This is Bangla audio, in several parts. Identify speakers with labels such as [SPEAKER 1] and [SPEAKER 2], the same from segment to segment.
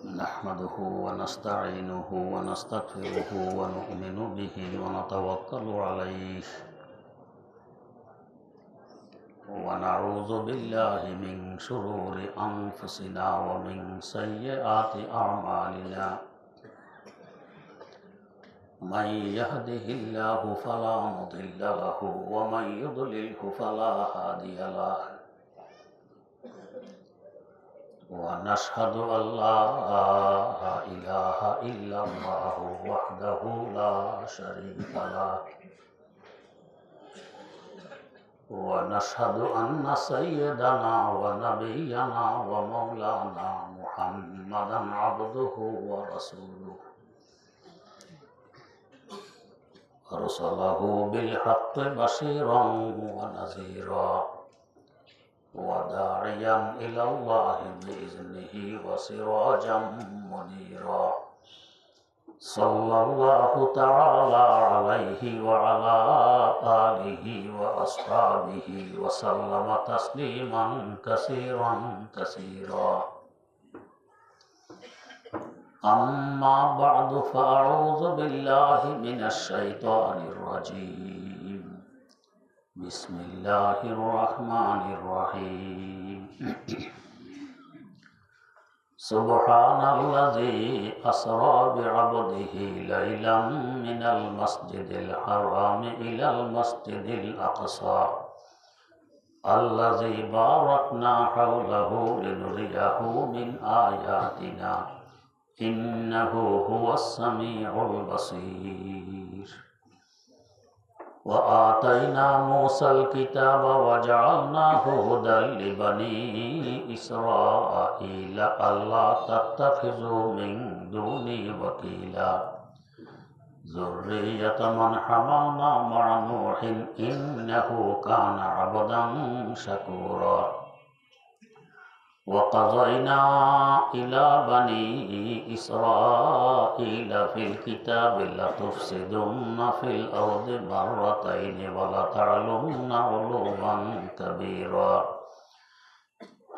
[SPEAKER 1] نحمده ونستعينه ونستغفره ونؤمن به ونتوكل عليه ونعوذ بالله من شرور أنفسنا ومن سيئات أعمالنا من يهده الله فلا مضل له ومن يضلله فلا هادي له ونشهد أن لا إله إلا الله وحده لا شريك له ونشهد أن سيدنا ونبينا ومولانا محمدا عبده ورسوله أرسله بالحق بشيرا ونذيرا وداعيا إلى الله بإذنه وسراجا منيرا صلى الله تعالى عليه وعلى آله وأصحابه وسلم تسليما كثيرا كثيرا أما بعد فأعوذ بالله من الشيطان الرجيم بسم الله الرحمن الرحيم سبحان الذي أسرى بعبده ليلا من المسجد الحرام إلى المسجد الأقصى الذي باركنا حوله لنريه من آياتنا إنه هو السميع البصير وآتينا موسى الكتاب وجعلناه هدى لبني إسرائيل ألا تتخذوا من دوني وكيلا ذرية من حملنا مع نوح إنه كان عبدا شكورا وقضينا إلى بني إسرائيل في الكتاب لتفسدن في الأرض مرتين ولتعلن علوا كبيرا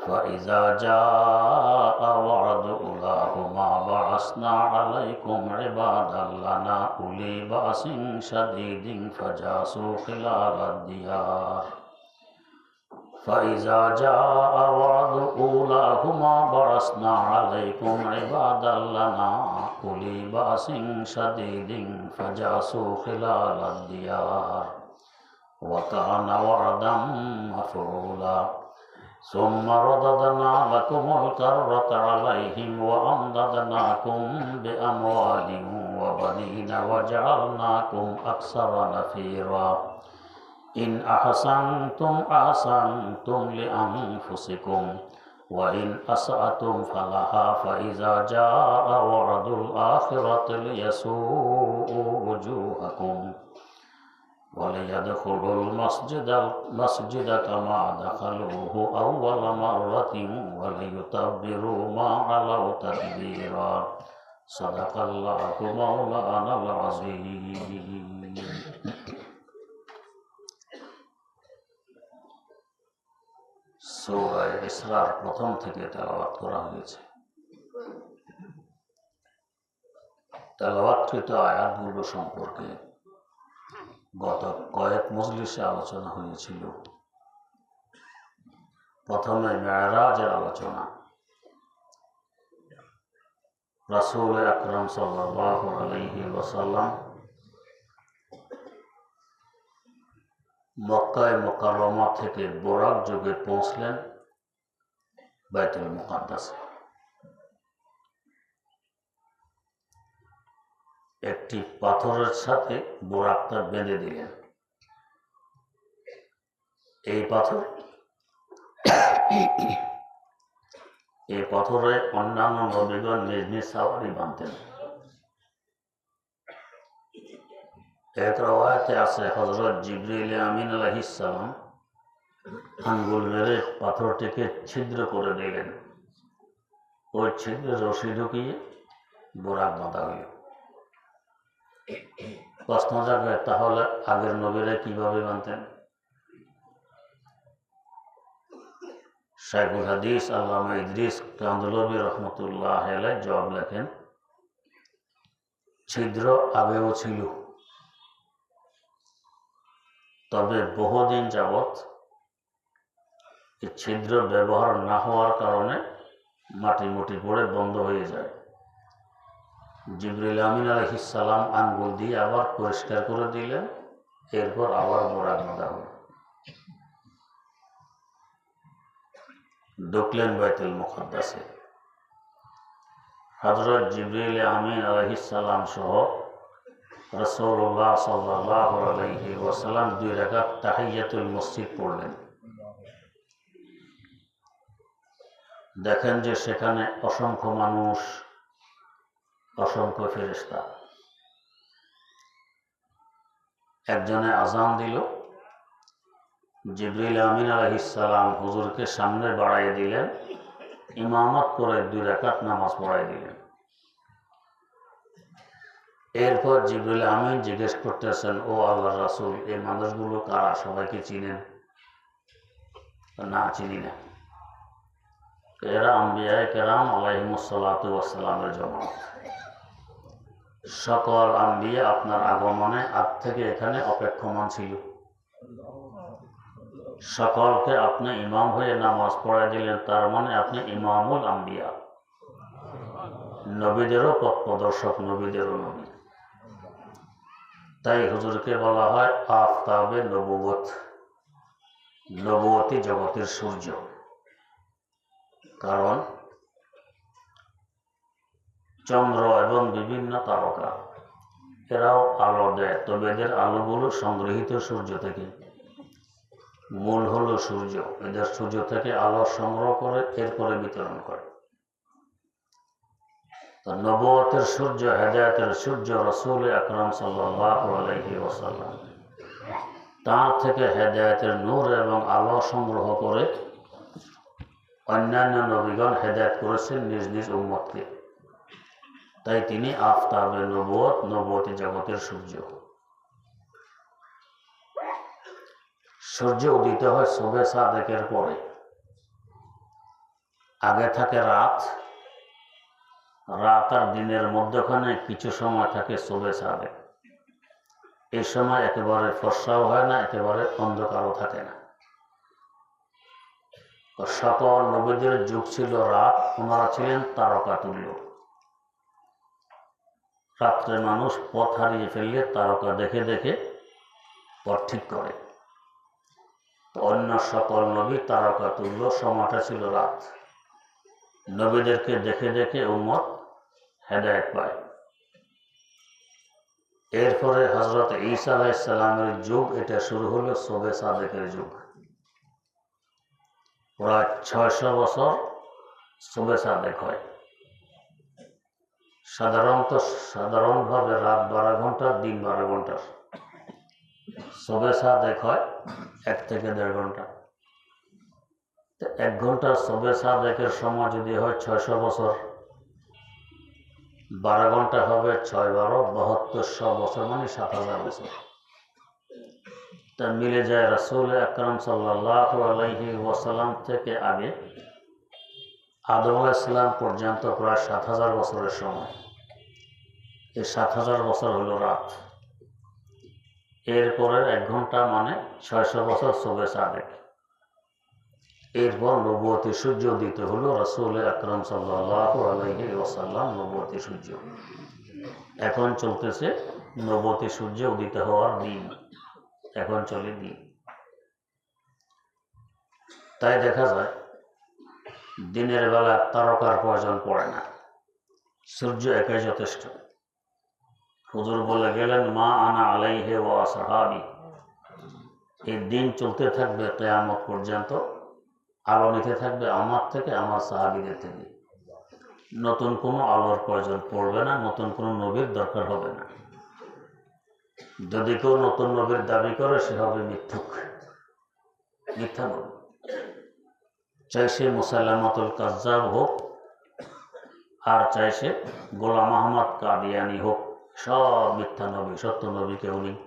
[SPEAKER 1] فإذا جاء وعد أولاهما بعثنا عليكم عبادا لنا أولي بأس شديد فجاسوا خلال الديار فإذا جاء وعد أولاهما بعثنا عليكم عبادا لنا أولي بأس شديد فجاسوا خلال الديار وكان وعدا مفعولا ثم رددنا لكم الكرة عليهم وأمددناكم بأموال وبنين وجعلناكم أكثر نفيرا إن أحسنتم أحسنتم لأنفسكم وإن أسأتم فلها فإذا جاء وعد الآخرة ليسوءوا وجوهكم وليدخلوا المسجد كما دخلوه أول مرة وليتبروا ما علوا تتبيرا صدق الله مولانا العظيم সূরা ইসরার প্রথম থেকে তেলাওয়াত করা হয়েছে। তেলাওয়াতকৃত আয়াতগুলো সম্পর্কে গত কয়েক মজলিসে আলোচনা হয়েছিল। প্রথমে মেরাজের আলোচনা। রাসূল আকরাম সাল্লাল্লাহু আলাইহি ওয়াসাল্লাম মক্কায় মুকাররমা থেকে বোরাক যুগে পৌঁছলেন বাইতুল মুকাদ্দাসে। একটি পাথরের সাথে বোরাকটা বেঁধে দিলেন। এই পাথরে অন্যান্য নবীগণ নিজ নিজ সাওয়ারি বাঁধতেন। এক রওয়ায়াতে আছে হযরত জিবরিল আমিন আলাইহিস সালাম আঙ্গুল মেরে পাথরটিকে ছিদ্র করে দিলেন। ওই ছিদ্রে রশি ঢুকিয়ে বোরাক বাঁধা হইল। প্রশ্ন জাগে, তাহলে আগের নবীরা কিভাবে বাঁধতেন? শাইখুল হাদিস আল্লামা ইদ্রিস কান্দলবী রহমতুল্লাহ আলাইহি জবাব লেখেন, ছিদ্র আগেও ছিল, তবে বহুদিন যাবৎ এই ছিদ্র ব্যবহার না হওয়ার কারণে মাটি মুটি পড়ে বন্ধ হয়ে যায়। জিবরিল আমিন আলাইহিস সালাম আঙ্গুল দিয়ে আবার পরিষ্কার করে দিলেন, এরপর আবার বোরাক বাঁধা হল। ঢুকলেন বাইতুল মুকাদ্দাসে। হযরত জিবরিল আমিন আলাইহিস সালাম সহ রাসূলুল্লাহ সাল্লাল্লাহু আলাইহি ওয়াসাল্লাম 2 রাকাত তাহিয়াতুল মসজিদ পড়লেন। দেখেন যে সেখানে অসংখ্য মানুষ, অসংখ্য ফেরেশতা। একজনে আজান দিল, জিবরিল আমিন আলাইহিস সালাম হুজুরকে সামনে বাড়াই দিলেন, ইমামত করে 2 রাকাত নামাজ পড়াই দিলেন। এরপর জিবরিল আমিন জিজ্ঞেস করতেছেন, ও আল্লাহর রাসূল, এই মানুষগুলো কারা? সবাইকে চিনেন? না, চিনি না। এরা আম্বিয়ায়ে কেরাম আলাইহিমুস সালাতু ওয়াস সালামের জামাত। সকল আম্বিয়া আপনার আগমনে আগ থেকে এখানে অপেক্ষমান ছিল। সকলকে আপনি ইমাম হয়ে নামাজ পড়াই দিলেন, তার মানে আপনি ইমামুল আম্বিয়া, নবীদেরও পথ প্রদর্শক, নবীদেরও নবী। তাই হুজুরকে বলা হয় আফতাবে নবুয়ত, নবুয়তি জগতের সূর্য। কারণ চন্দ্র এবং বিভিন্ন তারকা এরাও আলো দেয়, তবে এদের আলোগুলো সংগৃহীত সূর্য থেকে। মূল হলো সূর্য, এদের সূর্য থেকে আলো সংগ্রহ করে এরপরে বিতরণ করে। তো নবুয়তের সূর্য, হেদায়েতের সূর্য রাসূল আকরাম সাল্লাল্লাহু আলাইহি ওয়াসাল্লাম, তার থেকে হেদায়েতের নূর এবং আলো সংগ্রহ করে অন্যান্য নবীগণ হেদায়েত করেছেন নিজ নিজ উম্মতকে। তাই তিনি আফতাবে নবুয়ত, নবুয়তি জগতের সূর্য। সূর্য উদিত হয় সুবে সাদেকের পরে। আগে থাকে রাত, রাত আর দিনের মধ্যখানে কিছু সময় থাকে সুবে সাদেক। এই সময় একেবারে ফর্সাও হয় না, একেবারে অন্ধকারও থাকে না। সকল নবীদের যুগ ছিল রাত, ওনারা ছিলেন তারকাতুল্য। রাত্রে মানুষ পথ হারিয়ে ফেললে তারকা দেখে দেখে পথ ঠিক করে। অন্য সকল নবী তারকাতুল্য, সময়টা ছিল রাত। নবীদেরকে দেখে দেখে উম্মত হেদায়েত পায়। এরপরে হযরত ঈসা আলাইহিস সালামের যুগ, এটা শুরু হলো সুবে সাদেকের যুগ। প্রায় 600 বছর সুবে সাদেক হয়। সাধারণভাবে রাত 12 ঘন্টা, দিন 12 ঘন্টা। সুবে সাদেক হয় 1 থেকে 1.5 ঘন্টা। 1 ঘন্টা সুবে সাদেকের সময় যদি হয় 600 বছর, 12 ঘন্টা হবে 6-12 7200 বছর, মানে 7000 বছর। তা মিলে যায় রাসূল আকরাম সাল্লাল্লাহু আলাইহি ওয়াসাল্লাম থেকে আগে আদম আলাইহিস সালাম পর্যন্ত প্রায় 7000 বছরের সময়। এই 7000 বছর হলো রাত। এরপরে 1 ঘন্টা মানে 600 বছর সুবে সাদেক। এরপর নবুয়তি সূর্য উদিত হলো, রাসূল আকরাম সাল্লাল্লাহু আলাইহি ওয়াসাল্লাম নবুয়তি সূর্য। এখন চলতেছে নবুয়তি সূর্য উদিত হওয়ার দিন, এখন চলে দিন। তাই দেখা যায় দিনের বেলা তারকার প্রয়োজন পড়ে না, সূর্য একাই যথেষ্ট। হুজুর বলে গেলেন, মা আনা আলাইহি ওয়া আসহাবি, এই দিন চলতে থাকবে কিয়ামত পর্যন্ত, আলো নিতে থাকবে আমার থেকে, আমার সাহাবীদের থেকে। নতুন কোনো আলোর প্রয়োজন পড়বে না, নতুন কোনো নবীর দরকার হবে না। যদি কেউ নতুন নবীর দাবি করে সে হবে মিথ্যুক, মিথ্যা নবী। চাই সে মুসাইলামাতুল কাজ্জাব হোক, আর চাই সে গোলাম আহমদ কাদিয়ানি হোক, সব মিথ্যা নবী, সত্য নবী কেউ নেই।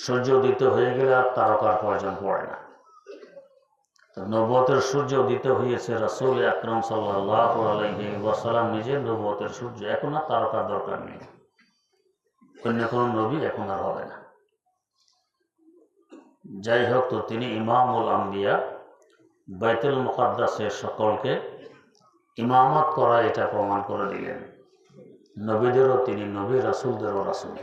[SPEAKER 1] সূর্য উদিত হয়ে গেলে আর তারকার প্রয়োজন পড়ে না। তো নবুয়তের সূর্য উদিত হয়েছে রাসূল আকরাম সাল্লাল্লাহু আলাইহি ওয়াসাল্লাম নিজে নবুয়তের সূর্য, এখন আর তারকার দরকার নেই, অন্য কোনো নবী এখন আর হবে না। যাই হোক, তো তিনি ইমামুল আম্বিয়া, বাইতুল মুকাদ্দাসে সকলকে ইমামত করা এটা প্রমাণ করে দিলেন। নবীদেরও তিনি নবী, রাসূলদেরও রাসূল।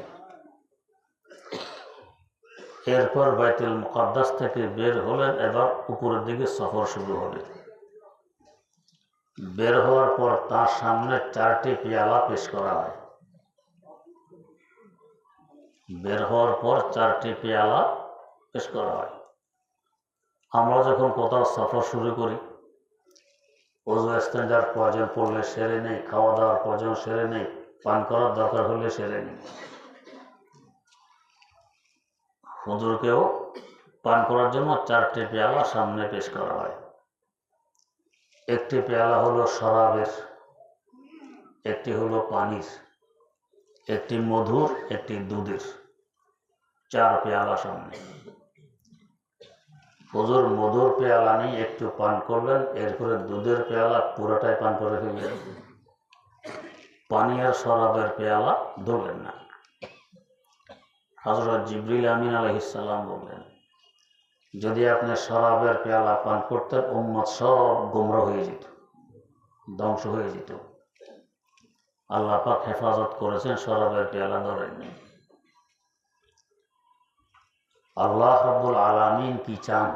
[SPEAKER 1] এরপর বাইতুল মুকাদ্দাস থেকে বের হলেন, এবার উপরের দিকে সফর শুরু হবে। বের হওয়ার পর তার সামনে 4টি পেয়ালা পেশ করা হয়। বের হওয়ার পর 4টি পেয়ালা পেশ করা হয়। আমরা যখন কোথাও সফর শুরু করি, ওযু ইস্তেঞ্জার প্রয়োজন পড়লে সেরে নেই, খাওয়া দাওয়ার প্রয়োজন সেরে নেই, পান করার দরকার হলে সেরে নেই। হুজুরকেও পান করার জন্য 4টি পেয়ালা সামনে পেশ করা হয়। একটি পেয়ালা হলো শরাবের, একটি হলো পানির, একটি মধুর, একটি দুধের, 4 পেয়ালা সামনে। হুজুর মধুর পেয়ালা নিয়ে একটু পান করলেন, এরপরে দুধের পেয়ালা পুরোটাই পান করে ফেললেন। পানি আর শরাবের পেয়ালা ধরলেন না। হযরত জিবরিল আমিন আলাইহিস সালাম বললেন, যদি আপনি শরাবের পেয়ালা পান করতেন, উম্মত সব গোমরা হয়ে যেত, ধ্বংস হয়ে যেত। আল্লাহ পাক হেফাজত করেছেন, শরাবের পেয়ালা ধরেননি। আল্লাহ রাব্বুল আলামিন কি চান?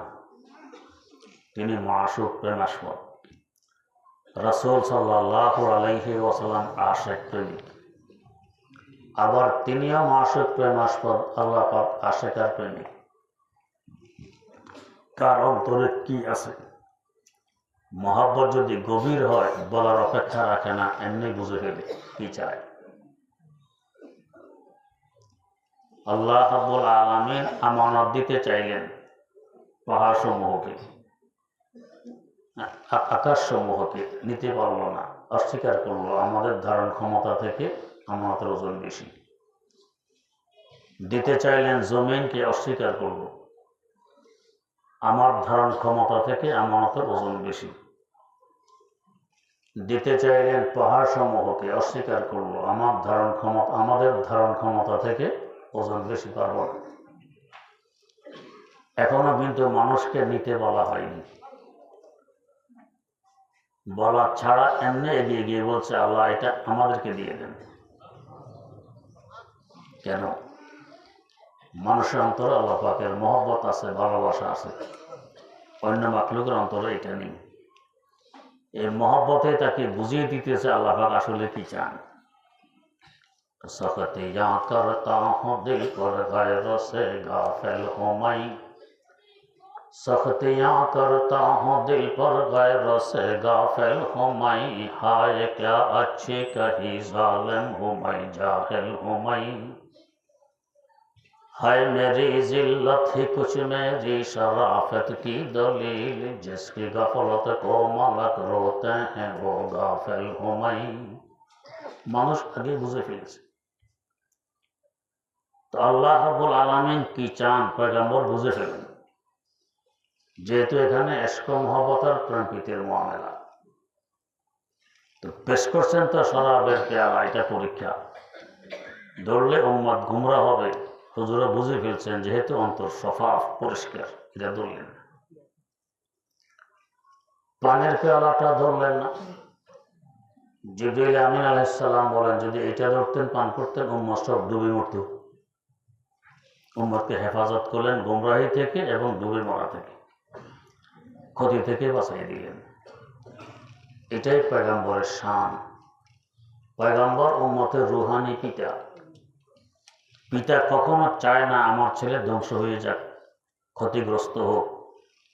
[SPEAKER 1] তিনি মাশুক, প্রেমাস্পদ। রাসূল সাল্লাল্লাহু আলাইহি ওয়াসাল্লাম আশিক, প্রেমিক। আবার তিনিও মাশুক, প্রেমাস্পদ, আল্লাহ পাক আশিক আর প্রেমিক। কার অন্তরে কি আছে? মহব্বত যদি গভীর হয়, বলার অপেক্ষা রাখে না, এমনি বুঝে ফেলে কি চায়। আল্লাহ রাব্বুল আলামিন আমানত দিতে চাইলেন পাহাড় সমূহকে, আকাশ সমূহকে, নিতে পারলো না, অস্বীকার করলো। আমাদের ধারণ ক্ষমতা থেকে আমানতের ওজন বেশি। দিতে চাইলেন জমিনকে, অস্বীকার করলো। আমার ধারণ ক্ষমতা থেকে আমানতের ওজন বেশি। দিতে চাইলেন পাহাড় সমূহকে, অস্বীকার করলো। আমাদের ধারণ ক্ষমতা থেকে ওজন বেশি, পারব না। এখনো কিন্তু মানুষকে নিতে বলা হয়নি, বলা ছাড়া এমনি এগিয়ে গিয়ে বলছে, আল্লাহ এটা আমাদেরকে দিয়ে দেন। কেন? মানুষের অন্তরে আল্লাহ পাকের মহব্বত আছে, ভালোবাসা আছে, অন্য মাখলুকের অন্তরে এটা নেই। এই মহব্বতে তাকে বুঝিয়ে দিতেছে আল্লাহ পাক আসলে কি চান। সখতিয়া করতা হুঁ দিল পর গায়রো সে গাফিল হুঁ মাই, सख्तियाँ करता हूँ दिल पर गैरों से गाफिल हूँ मैं, हाय क्या अच्छी कही जालिम हूँ मैं, जाहिल हूँ मैं, हाय मेरी जिल्लत ही कुछ मेरी शराफत की दलील, जिसकी गफलत को मलक रोते हैं वो गाफिल हूँ मैं। মানুষ আগে বুঝে ফেলেছে। তো আল্লাহ রাব্বুল আলামিন কি চান, পয়গম্বর বুঝে ফেলেন। যেহেতু এখানে ইশক ও মহব্বতের প্রেম প্রীতির মামলা, তো পেশ করছেন তো শরাবের পেয়ালা, এটা পরীক্ষা। ধরলে উম্মত গুমরা হবে, হুজুরা বুঝে ফেলছেন, যেহেতু অন্তর সাফ পরিষ্কার, এটা ধরলেন না। পানের পেয়ালাটা ধরলেন না। জিবরিল আমিন আলাইহিস সালাম বলেন, যদি এটা ধরতেন, পান করতেন, উম্মত সব ডুবে মরত। উম্মতকে হেফাজত করলেন গুমরাহি থেকে এবং ডুবে মরা থেকে, ক্ষতি থেকে বাঁচাই দিলেন। এটাই পয়গম্বরের শান। পয়গম্বর উম্মতের রুহানি পিতা। পিতা কখনো চায় না আমার ছেলে ধ্বংস হয়ে যাক, ক্ষতিগ্রস্ত হোক।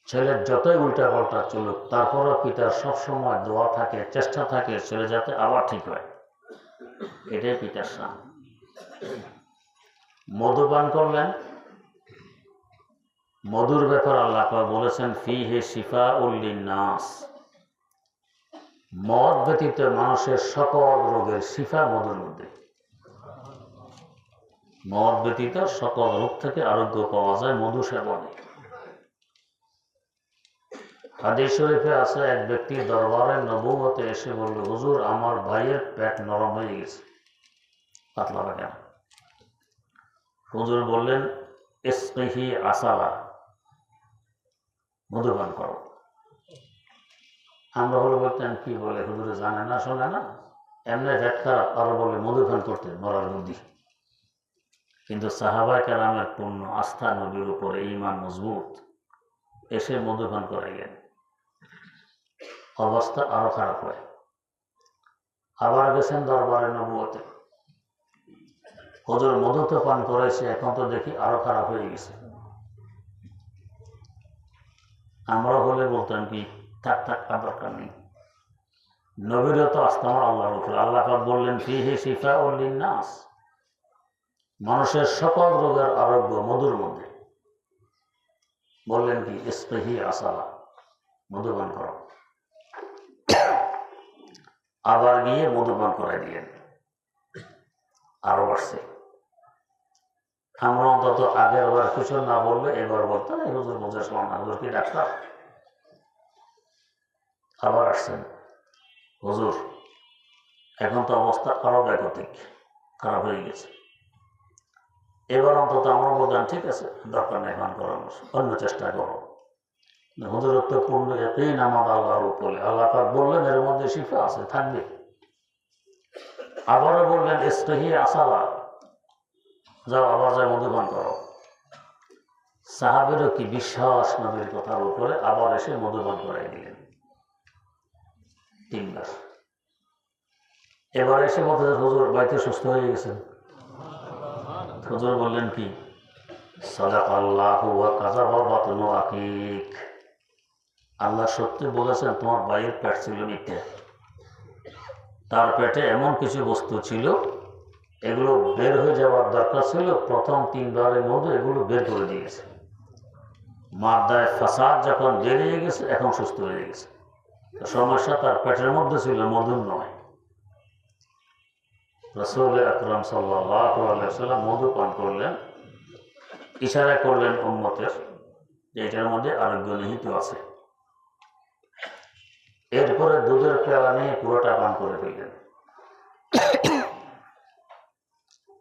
[SPEAKER 1] ছেলের যতই উল্টা পাল্টা চলুক, তারপরও পিতার সবসময় দোয়া থাকে, চেষ্টা থাকে ছেলে যাতে আবার ঠিক হয়। এটাই পিতার শান। মধু পান করলেন। মধুর ব্যাপার আল্লাহ পাক বলেছেন, ফিহি শিফাউল লিন্নাস, মদ ব্যতীত মানুষের সকল রোগের শিফা মধুর মধ্যে। মদ ব্যতীত সকল রোগ থেকে আরোগ্য পাওয়া যায় মধু সেবনে। হাদিস শরীফে আছে এক ব্যক্তি দরবারে নবুয়তে এসে বলল, হুজুর আমার ভাইয়ের পেট নরম হয়ে গেছে, পাতলা পায়খানা। হুজুর বললেন, ইসকিহি আসালা, মধুপান করো। আমরা হলো বলতেন কি বলে, হুজুরে জানে না শোনে না, এমনি পেট খারাপ, আরো বলে মধুপান করতে, মরার বুদ্ধি। কিন্তু সাহাবায়ে কেরামের পূর্ণ আস্থা নবীর উপরে, ঈমান মজবুত, এসে মধুপান করাইলেন। অবস্থা আরো খারাপ হয়। আবার গেছেন দরবারে নবুয়তে, হুজুর মধু তো পান করেছে, এখন তো দেখি আরো খারাপ হয়ে গেছে। আমরা হলে বলতাম কি, থাক থাক, আর দরকার নেই। নবীরও তো আস্থা আমার আল্লাহর উপরে। আল্লাহ পাক বললেন, ফিহি শিফাউল লিন্নাস, মানুষের সকল রোগের আরোগ্য মধুর মধ্যে। বললেন কি, ইসকিহি আসালা, মধুপান করো। আবার গিয়ে মধুপান করাই দিলেন, আরো বাড়ছে। আমরা অন্তত আগের বার কিছু না বললে এবার বলতাম, এই হুজুর বোঝা শোনা না, হুজুর কি ডাক্তার? আবার আসছেন, হুজুর এখন তো অবস্থা আরো ব্যাগতিক, খারাপ হয়ে গেছে। এবার অন্তত আমরা বলতাম, ঠিক আছে, দরকার নেই পান করানোর, অন্য চেষ্টা করো। হুজুরের তো পূর্ণ ইয়াকিন আমার আল্লাহর উপরে। আল্লাহ পাক বললেন এর মধ্যে শিফা আছে, থাকবে। আবারও বললেন, ইসকিহি আসালা, যাও আবার যাই মধুপান করো। সাহাবেরও কি বিশ্বাস নবীর কথার উপরে, আবার এসে মধুপান করাই দিলেন 3 বার। এবার এসে বলতে, হুজুর বাড়িতে সুস্থ হয়ে গেছেন। হুজুর বললেন কি, সাদাকাল্লাহু ওয়া কাযাবা বাতনু আকিক, আল্লাহ সত্যি বলেছেন, তোমার ভাইয়ের পেট ছিল মিথ্যা। তার পেটে এমন কিছু বস্তু ছিল, এগুলো বের হয়ে যাওয়ার দরকার ছিল, প্রথম 3 বারের মধ্যে এগুলো বের করে দিয়েছে। মাদায় ফাসাদ যখন বেরিয়ে গেছে, এখন সুস্থ হয়ে গেছে। সমস্যা তার পেটের মধ্যে ছিল, মধুর নয়। রাসূল আকরাম সাল্লাল্লাহু আলাইহি ওয়াসাল্লাম মধু পান করলেন, ইশারা করলেন উম্মতের যে এটার মধ্যে আরোগ্য নিহিত আছে। এরপরে দুধের পেয়ালা নিয়ে পুরোটা পান করে ফেললেন।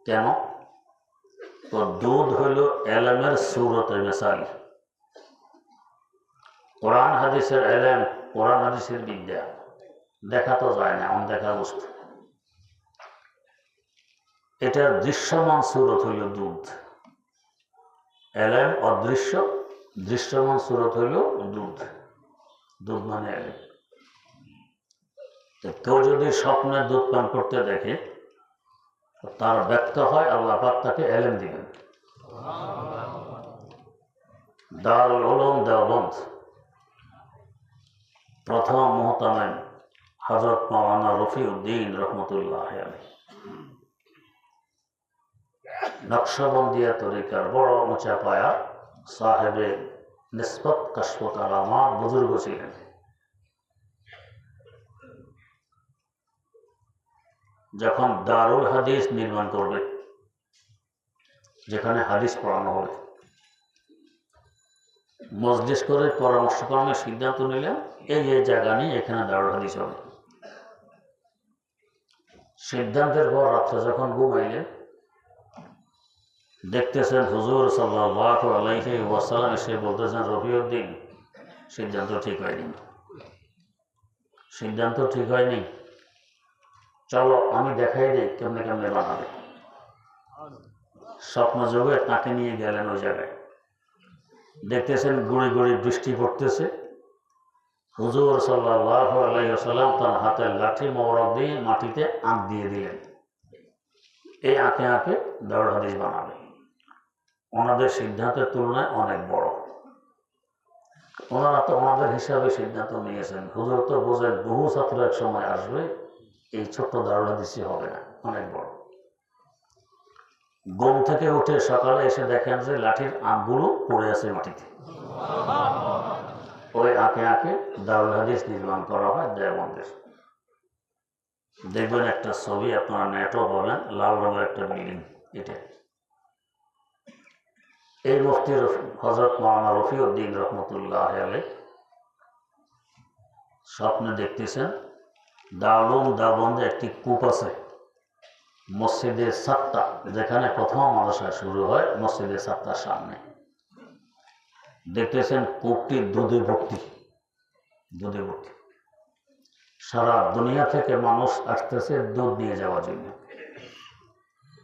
[SPEAKER 1] কেন? তো দুধ হইল এলেমের সূরতে মিসালি। কোরআন হাদিসের এলেম, কোরআন হাদিসের বিদ্যা দেখা তো যায় না, অনদেখা বস্তু। এটার দৃশ্যমান সূরত হইল দুধ। এলেম অদৃশ্য, দৃশ্যমান সূরত হইল দুধ। দুধ মানে এলেম। কেউ যদি স্বপ্নে দুধ পান করতে দেখে, তার ব্যক্ত হয় আল্লাহ পাক তাকে এলেম দিবেন। দারুল উলুম দেওবন্দ প্রথম মুহতামিম হযরত মাওলানা রফিউদ্দিন রহমতুল্লাহ আলাইহি, নকশবন্দিয়া তরিকার বড় উঁচা পায়া সাহেবে নিসবত কাশফ কারামাত বুজুর্গ ছিলেন। যখন দারুল হাদিস নির্মাণ করবে, যেখানে হাদিস পড়ানো হবে, মজলিস করে পরামর্শক্রমে সিদ্ধান্ত নিলেন এই জায়গা নিয়ে এখানে দারুল হাদিস হবে। সিদ্ধান্তের পর রাত্রে যখন ঘুমাইলেন, দেখতেছেন হুজুর সাল্লাল্লাহু আলাইহি ওয়াসাল্লাম এসে বলতেছেন, রফিউদ্দিন সিদ্ধান্ত ঠিক হয়নি, সিদ্ধান্ত ঠিক হয়নি, চলো আমি দেখাই দিই কেমনে কেমনে বানাবে। স্বপ্ন যোগে তাকে নিয়ে গেলেন ওই জায়গায়। দেখতেছেন গুড়ি গুড়ি বৃষ্টি পড়তেছে। হুজুর সাল্লাল্লাহু আলাইহি ওয়াসাল্লাম তার হাতের লাঠি মোবারক দিয়ে মাটিতে আঁক দিয়ে দিলেন, এই আঁকে আঁকে দারুল হাদিস বানাবে। ওনাদের সিদ্ধান্তের তুলনায় অনেক বড়। ওনারা তো ওনাদের হিসাবে সিদ্ধান্ত নিয়েছেন। হুজুর তো বোঝেন বহু ছাত্র এক সময় আসবে, এই ছোট্ট দারুল হাদিসই হবে না, অনেক বড়। ঘুম থেকে উঠে সকালে এসে দেখেন যে লাঠির আঁকগুলো পড়ে আছে মাটিতে। ওই আঁকে আঁকে দারুল হাদিস নির্মাণ করা হয় দেওবন্দের। দেখবেন একটা ছবি আপনারা নেটও পাবেন, লাল রঙের একটা বিল্ডিং। এটা এই মুফতি হযরত মাওলানা রফিউদ্দিন রহমতুল্লাহ আলাইহি স্বপ্নে দেখতেছেন দারুল দেওবন্দে একটি কূপ আছে মসজিদের সাতটা, যেখানে প্রথম মাদ্রাসা শুরু হয় মসজিদের সাতটার সামনে। দেখতেছেন কূপটি দুধে ভর্তি, দুধে ভর্তি। সারা দুনিয়া থেকে মানুষ আসতেছে দুধ নিয়ে যাওয়ার জন্য।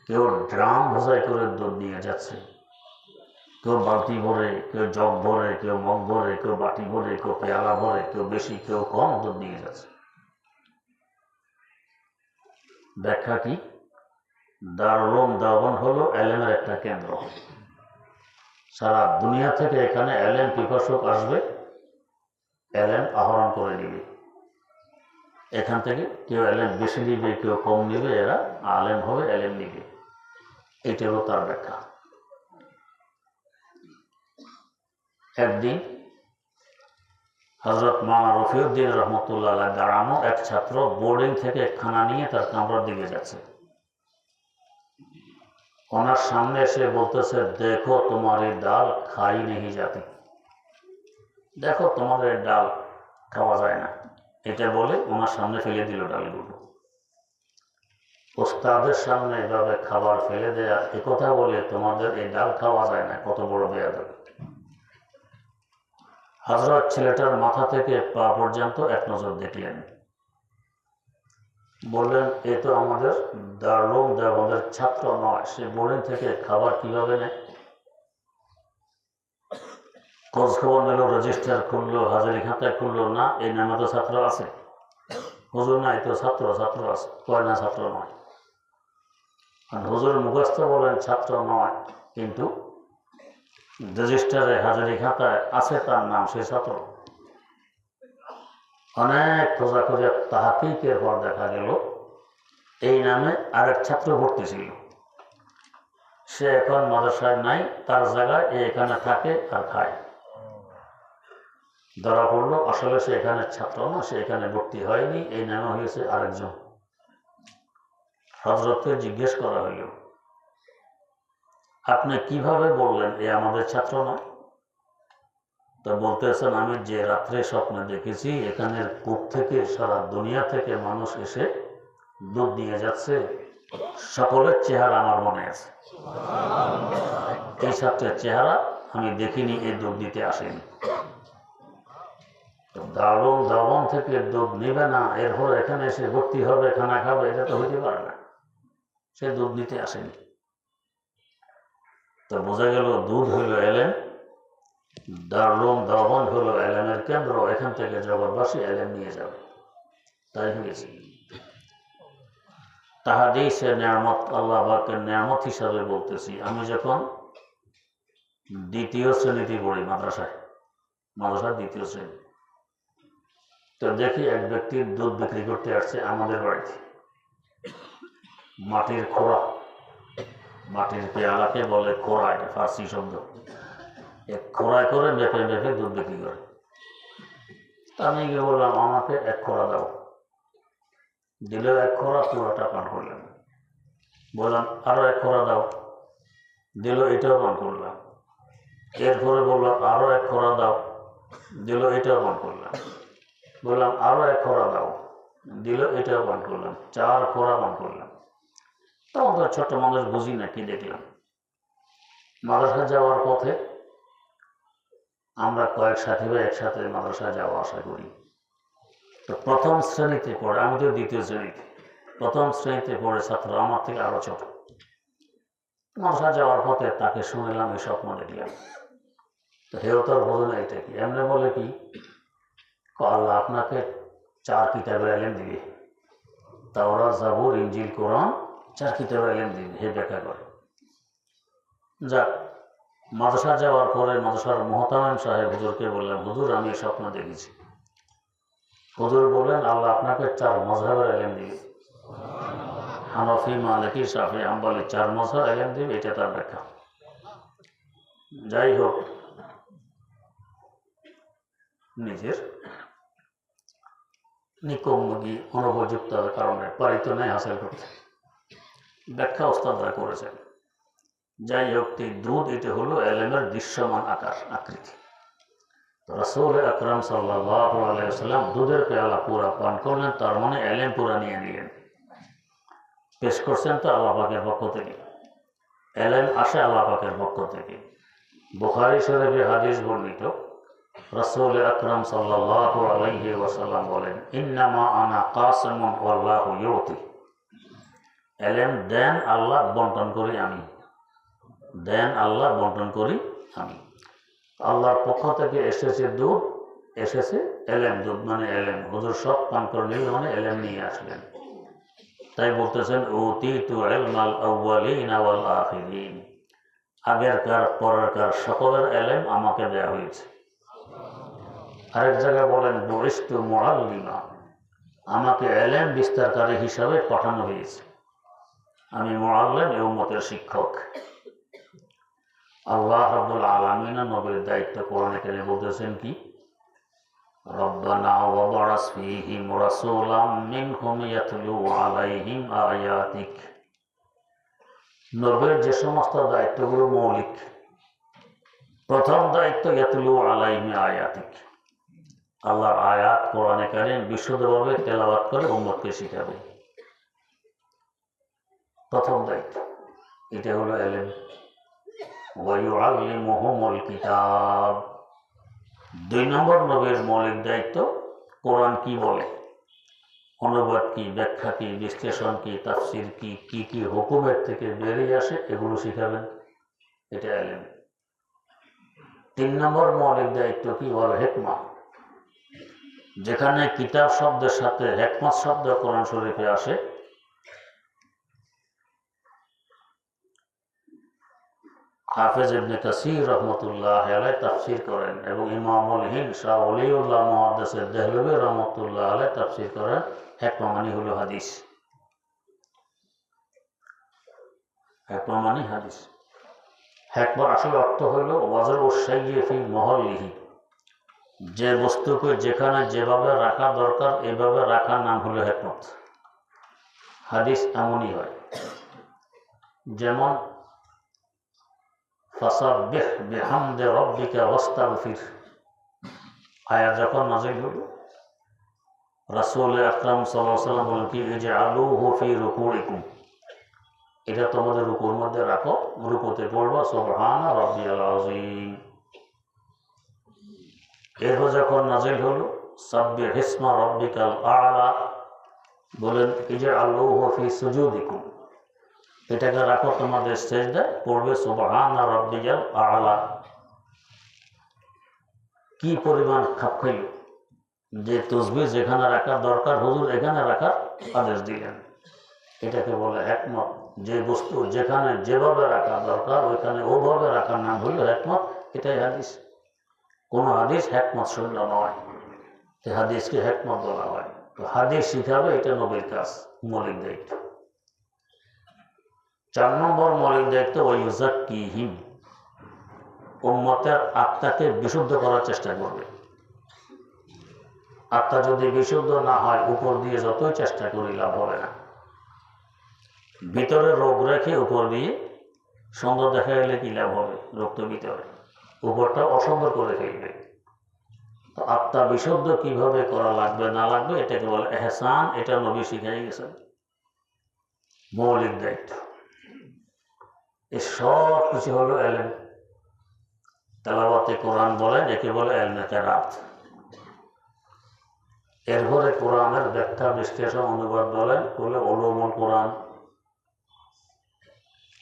[SPEAKER 1] কেউ ড্রাম বোঝাই করে দুধ নিয়ে যাচ্ছে, কেউ বালতি ভরে, কেউ জগ ভরে, কেউ মগ ভরে, কেউ বাটি ভরে, কেউ পেয়ালা ভরে, কেউ বেশি কেউ কম দুধ নিয়ে যাচ্ছে। ব্যাখ্যা কি? দারুল দেওবন্দ হলো এলেমের একটা কেন্দ্র। সারা দুনিয়া থেকে এখানে এলেম পিপাসক আসবে, এলেম আহরণ করে নিবে। এখান থেকে কেউ এলেম বেশি নিবে, কেউ কম নিবে, এরা আলেম হবে, এলেম নিবে। এইটা হলো তার ব্যাখ্যা। একদিন হযরত মাওলানা রফিউদ্দিন রহমতুল্লাহ আলাইহি দাঁড়ানো এক ছাত্র বোর্ডিং থেকে খানা নিয়ে তার কামরার দিকে যাচ্ছে। ওনার সামনে এসে বলতেছে, দেখো তোমার এই ডাল খাই নেই যাতি, দেখো তোমার এই ডাল খাওয়া যায় না। এটা বলে ওনার সামনে ফেলে দিল ডালগুলো। ওস্তাদের সামনে এভাবে খাবার ফেলে দেয়া, একথা বলে তোমাদের এই ডাল খাওয়া যায় না, কত বড় বেয়াদব। হযরত ছেলেটার মাথা থেকে পা পর্যন্ত এক নজর দেখলেন, বললেন এ তো আমাদের দারুল দেওবন্দের ছাত্র নয়, সে বোর্ডিং থেকে খাবার কিভাবে নেয়? খোঁজ খবর নিল, রেজিস্টার খুললো, হাজারি খাতায় খুললো, না এই নামে তো ছাত্র আছে। হুজুর না, এই তো ছাত্র আছে, কয় না ছাত্র নয়। আর হুজুর মুখস্থ বলেন ছাত্র নয়, কিন্তু রেজিস্টারে হাজারি খাতায় আছে তার নাম, সে ছাত্র। অনেক খোঁজাখুঁজে তাহাকিকের পর দেখা গেল এই নামে আরেক ছাত্র ভর্তি ছিল, সে এখন মাদ্রাসায় নাই, তার জায়গায় এখানে থাকে আর খায়। ধরা পড়লো আসলে সে এখানে ছাত্র না, সে এখানে ভর্তি হয়নি, এই নামে হয়েছে আরেকজন। হযরতকে জিজ্ঞেস করা হইল, আপনি কিভাবে বললেন এ আমাদের ছাত্র নয়? তো বলতেছেন, আমি যে রাত্রে স্বপ্নে দেখেছি এখানের কূপ থেকে সারা দুনিয়া থেকে মানুষ এসে দুধ নিয়ে যাচ্ছে, সকলের চেহারা আমার মনে আছে। এই ছাত্রের চেহারা আমি দেখিনি, এই দুধ দিতে আসেনি। দারুল দেওবন্দ থেকে দুধ নেবে না, এরপর এখানে এসে ভর্তি হবে, খানা খাবে, এটা তো হইতে পারে না। সে দুধ নিতে আসেনি। তো বোঝা গেল দুধ হইল এলেম, দারুল দেওবন্দ হলো এলেমের কেন্দ্র, এখান থেকে জগৎবাসী এলেম নিয়ে যাবে। তাই হয়েছে। তাহাদিসে নিয়ামত, আল্লাহ পাকের নিয়ামত হিসাবে বলতেছি, আমি যখন দ্বিতীয় শ্রেণীতে পড়ি মাদ্রাসায় দ্বিতীয় শ্রেণী, তো দেখি এক ব্যক্তির দুধ বিক্রি করতে আসছে আমাদের বাড়িতে। মাটির খোড়া, মাটির পেয়ালাকে বলে খোড়া, এটা ফার্সি শব্দ। এক খোড়ায় করে মেপে মেপে দুধ বিক্রি করে। তা আমি গিয়ে বললাম, আমাকে এক খোড়া দাও। দিল এক খোড়া, পুরোটা পান করলেন। বললাম আরো এক খোড়া দাও, দিল, এটাও পান করলাম। এরপরে বললাম আরো এক খোড়া দাও, দিল, এটাও পান করলাম। বললাম আরো এক খোড়া দাও, দিল, এটাও পান করলাম। 4 খোড়া পান করলাম। তখন তো ছোট্ট মানুষ বুঝি না, কি দেখলাম। মাদ্রাসা যাওয়ার পথে আমরা কয়েক সাথী ভাই একসাথে মাদ্রাসায় যাওয়া আসা করি। তো প্রথম শ্রেণীতে পড়ে, আমি তো দ্বিতীয় শ্রেণীতে, প্রথম শ্রেণীতে পড়ে ছাত্র আমার থেকে আরো ছোট। মাদ্রাসা যাওয়ার পথে তাকে শুনলাম, এই স্বপ্ন দেখলাম। তো হেও তোর বোঝে না এটা কি? এমনি বলে কি, আল্লাহ আপনাকে 4 কিতাবের এলেম দিবে, তাওরাত, জাবুর, ইনজিল, কোরআন, 4 কিতাবের এলেম দিবে। হে ব্যাখ্যা করে। যাক, মাদ্রাসা যাওয়ার পরে মাদ্রাসার মুহতামিম সাহেব হুজুরকে বললেন, হুজুর আমি স্বপ্ন দেখেছি। হুজুর বললেন, আল্লাহ আপনাকে 4 মাযহাবের এলেম দিবে, হানাফি, মালিকি, শাফি, হাম্বলি, 4 মাযহাব এলেম দিবে। এটা তার ব্যাখ্যা। যাই হোক, নিজের নিকম্মগি অনুপযুক্তার কারণে পারিত নাই হাসিল করতে। ব্যাখ্যা ওস্তাদরা করেছেন। যাই হোক, দুধ এটা হলো এলেমের দৃশ্যমান আকার, আকৃতি। রাসূল আকরাম সাল্লাল্লাহু আলাইহি ওয়াসাল্লাম দুধের পেয়ালা পুরা পান করলেন, তার মানে এলেম পুরা নিয়ে নিলেন। পেশ করছেন তো আল্লাহ পাকের পক্ষ থেকে, এলেম আসে আল্লাহ পাকের পক্ষ থেকে। বুখারী শরীফে হাদিস বর্ণিত, রাসূল আকরাম সাল্লাল্লাহু আলাইহি ওয়াসাল্লাম বলেন, ইন্নামা আনা কাসিমুন ওয়াল্লাহু ইউতি। এলেম দেন আল্লাহ, বন্টন করি আমি। দেন আল্লাহ, বন্টন করি আমি। আল্লাহর পক্ষ থেকে এসেছে দুধ, এসেছে এলেম। দুধ মানে এলেম। হুজুর সব পান করে নিলেন মানে এলেম নিয়ে আসলেন। তাই বলতেছেন, উতীতু ইলমাল আউয়ালিনা ওয়াল আখিরিন। আগেরকার পরেরকার সকলের এলেম আমাকে দেয়া হয়েছে। আরেক জায়গায় বলেন, বুইস্তু মুআল্লিমা। আমাকে এলেম বিস্তারকারী হিসাবে পাঠানো হয়েছে। আমি মুআল্লিম, এই উম্মতের শিক্ষক। আল্লাহ রাব্বুল আলামিন নবীর দায়িত্ব কোরআনে কারিমে বলতেছেন কি, রব্বানা ওয়াবা'আস ফীহিম রাসূলাম মিনহুম ইয়াতলু আলাইহিম আয়াতিক। নবীর যে সমস্ত দায়িত্বগুলো মৌলিক, প্রথম দায়িত্ব ইয়াতলু আলাইহিম আয়াতিক, আল্লাহর আয়াত কোরআনে কারিম বিশুদ্ধভাবে তেলাওয়াত করে উম্মতকে শিখাবে। প্রথম দায়িত্ব এটা হলো এলেম। ওয়ায়ুআল্লিমুহুমুল কিতাব। 2 নম্বর নবীর মৌলিক দায়িত্ব, কোরআন কি বলে, অনুবাদ কি, ব্যাখ্যা কি, বিশ্লেষণ কি, তাফসির কি, কি কি হুকুমের থেকে বেরিয়ে আসে, এগুলো শিখাবেন। এটা এলেম। 3 নম্বর মৌলিক দায়িত্ব কি, বলে হিকমা। যেখানে কিতাব শব্দের সাথে হিকমত শব্দ কোরআন শরীফে আসে, হাফেজ ইবনে কাসির রহমতুল্লাহ আলাইহি তাফসীর করেন এবং ইমামুল হিন্দ শাহ ওলিউল্লাহ মুহাদ্দিস দেহলভী রহমতুল্লাহ আলাইহি তাফসীর করেন, হিকমা মানে হলো হাদিস। হিকমা মানে হাদিস। হিকমার আসল অর্থ হলো ওয়াজউশ শাইয়্যি ফি মাহাল্লিহি। যে বস্তুকে যেখানে যেভাবে রাখা দরকার এভাবে রাখার নাম হলো হিকমত। হাদিস এমনই হয়। যেমন ফাসাব্বিহ বিহামদি রাব্বিকা ওয়াস্তাগফির আয়াত যখন নাযিল হলো, রাসূল আকরাম সাল্লাল্লাহু আলাইহি ওয়াসাল্লাম বলেন কি, ইজআলুহু ফি রুকুইকুম। এটা তোমাদের রুকুর মধ্যে রাখো, রুকুতে পড়বা সুবহানা রাব্বিয়াল আযীম। এরপর যখন নাযিল হলো সাব্বিহ ইসমা রাব্বিকাল আ'লা, বলেন ইজআলুহু ফি সুজুদিকুম। এটাকে রাখো তোমাদের সিজদায়, পড়বে সুবহানা রাব্বিয়াল আ'লা। কি পরিমাণ খাপ খাইল যে তাসবিহ যেখানে রাখার দরকার হুজুর এখানে রাখার আদেশ দিলেন। এটাকে বলে হিকমত। যে বস্তু যেখানে যেভাবে রাখা দরকার ওইখানে ওভাবে রাখার নাম হইল হিকমত। এটাই হাদিস। কোন হাদিস হিকমত শূন্য নয়, হাদিসকে হিকমত বলা হয়। তো হাদিস শিখাবে, এটা নবীর কাজ, মৌলিক দায়িত্ব। 4 নম্বর মৌলিক দায়িত্ব, ওয়ায়ুযাক্কিহিম। উম্মতের আত্মাকে বিশুদ্ধ করার চেষ্টা করবে। আত্মা যদি বিশুদ্ধ না হয়, উপর দিয়ে যতই চেষ্টা করি লাভ হবে না। ভিতরে রোগ রেখে উপর দিয়ে সুন্দর দেখা গেলে কি লাভ হবে? রোগ তো ভিতরে, উপরটা অসুন্দর করে ফেলবে। তো আত্মা বিশুদ্ধ কিভাবে করা লাগবে না লাগবে, এটাকে বলে ইহসান। এটা নবী শিখাই গেছেন, মৌলিক দায়িত্ব। এই সব কিছু হলো এলেম। তেলাওয়াতে কোরআন বলেন, একে বলে ইলমে কিরাত। এরপরে কোরআনের ব্যাখ্যা বিশ্লেষণ অনুবাদ বলেন, বলে উলুমুল কোরআন।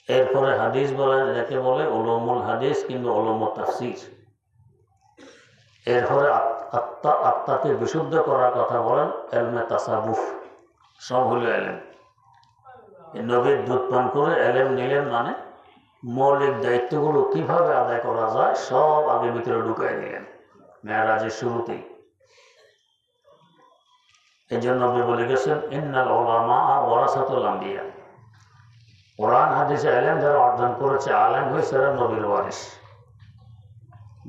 [SPEAKER 1] এরপরে হাদিস বলেন, একে বলে উলুমুল হাদিস কিংবা উলুমুল তাফসীর। এরপরে আত্মাকে বিশুদ্ধ করার কথা বলেন ইলমে তাসাউফ। সব হলো এলেম। নবীর দুধ পান করে এলেম নিলেন, মানে মৌলিক দায়িত্বগুলো কিভাবে আদায় করা যায় সব আগে ভিতরে ঢুকাই দিলেন মেরাজের শুরুতেই। এই জন্য নবী বলে গেছেন, ইন্নাল উলামা ওয়ারাসাতুল আম্বিয়া। কোরআন হাদিসে এলেম যারা অর্জন করেছে, আলেম হয়েছে এরা নবীর ওয়ারিস।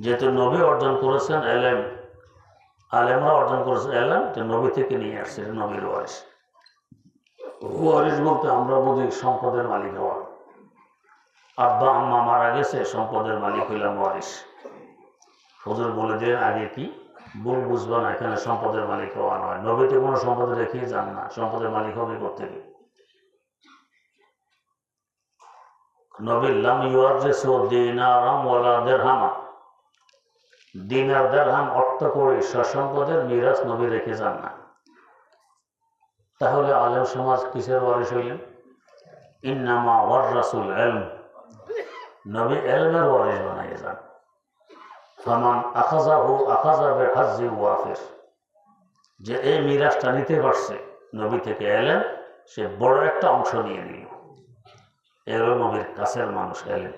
[SPEAKER 1] যেহেতু নবী অর্জন করেছেন এলেম, আলেমরা অর্জন করেছেন এলেম, তো নবী থেকে নিয়ে আসছে, নবীর ওয়ারিস। ওয়ারিস বলতে আমরা বুঝি সম্পদের মালিক হওয়া। আব্বা আম্মা মারা গেছে, সম্পদের মালিক হইলাম ওয়ারিস। হুজুর বলে দিলেন আগে কি ভুল বুঝবা না, এখানে সম্পদের মালিক হওয়া নয়। নবীতে কোনো সম্পদ রেখে যান না, সম্পদের মালিক হবে কোথেকে? নবী লাম ইউয়াররিসু দিনারাম ওয়ালা দিরহামা, দিনার দিরহাম অর্থ করে সম্পদের মিরাজ নবী রেখে যান না। তাহলে আলেম সমাজ কিসের ওয়ারিস হইলেন? ইন্নামা ওয়াররাসুল ইলম, নবী ইলমের ওয়ারিস বানাইয়ে যান। ফামান আখাযাহু আখাযা বিহাজ্জি ওয়াফির, যে এই মিরাজটা নিতে পারছে নবী থেকে এলেন, সে বড় একটা অংশ নিয়ে নিল। এর নবীর কাছের মানুষ এলেন।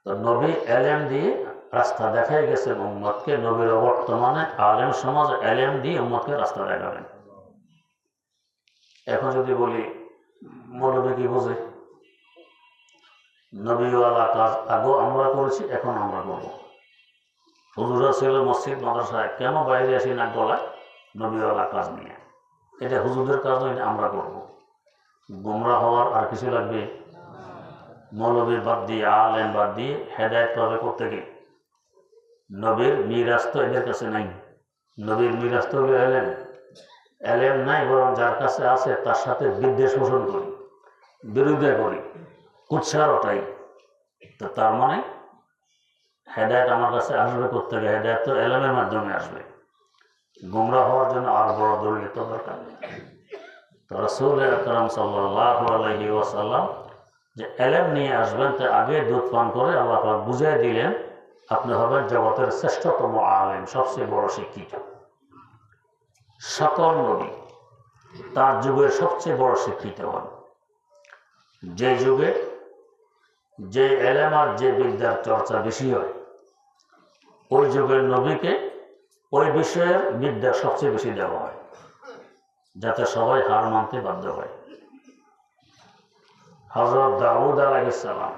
[SPEAKER 1] তো নবী এলেম দিয়ে রাস্তা দেখাই গেছেন উম্মতকে। নবীর বর্তমানে আলেম সমাজ এলেম দিয়ে উম্মতকে রাস্তা দেখাবেন। এখন যদি বলি মৌলবী কি বোঝে? নবীওয়ালা কাজ আগেও আমরা করেছি, এখন আমরা করবো। হুজুরা ছিল মসজিদ মাদ্রাসায়, কেন বাইরে আসি না গলায়? নবীওয়ালা কাজ নিয়ে। এটা হুজুরদের কাজ নয়, আমরা করবো। গোমরা হওয়ার আর কিছু লাগবে? মৌলবী বাদ দিয়ে, আলেম বাদ দিয়ে হেদায়েত পাবে কোত্থেকে? নবীর মিরাজ তো এদের কাছে নাই। নবীর মিরাজ তো হলো এলেম। এলেম নাই, বরং যার কাছে আছে তার সাথে বিদ্বেষ পোষণ করি, বিরোধিতা করি, কুৎসার ওটাই। তো তার মানে হেদায়েত আমার কাছে আসবে কোত্থেকে? হেদায়েত তো এলেমের মাধ্যমে আসবে। গোমরা হওয়ার জন্য আর বড় দলিল তো দরকার নেই। তো রাসূল আকরাম সাল্লাল্লাহু আলাইহি ওয়াসাল্লাম যে এলেম নিয়ে আসবেন, তা আগে দুধ পান করে আল্লাহ পাক বুঝিয়ে দিলেন আপনি হবেন জগতের শ্রেষ্ঠতম আলেম, সবচেয়ে বড় শিক্ষিত। সকল নবী তার যুগের সবচেয়ে বড় শিক্ষিত হন। যে যুগে যে এলেম আর যে বিদ্যার চর্চা বেশি হয়, ওই যুগের নবীকে ওই বিষয়ের বিদ্যা সবচেয়ে বেশি দেওয়া হয়, যাতে সবাই হার মানতে বাধ্য হয়। হযরত দাউদ আলাইহিস সালাম,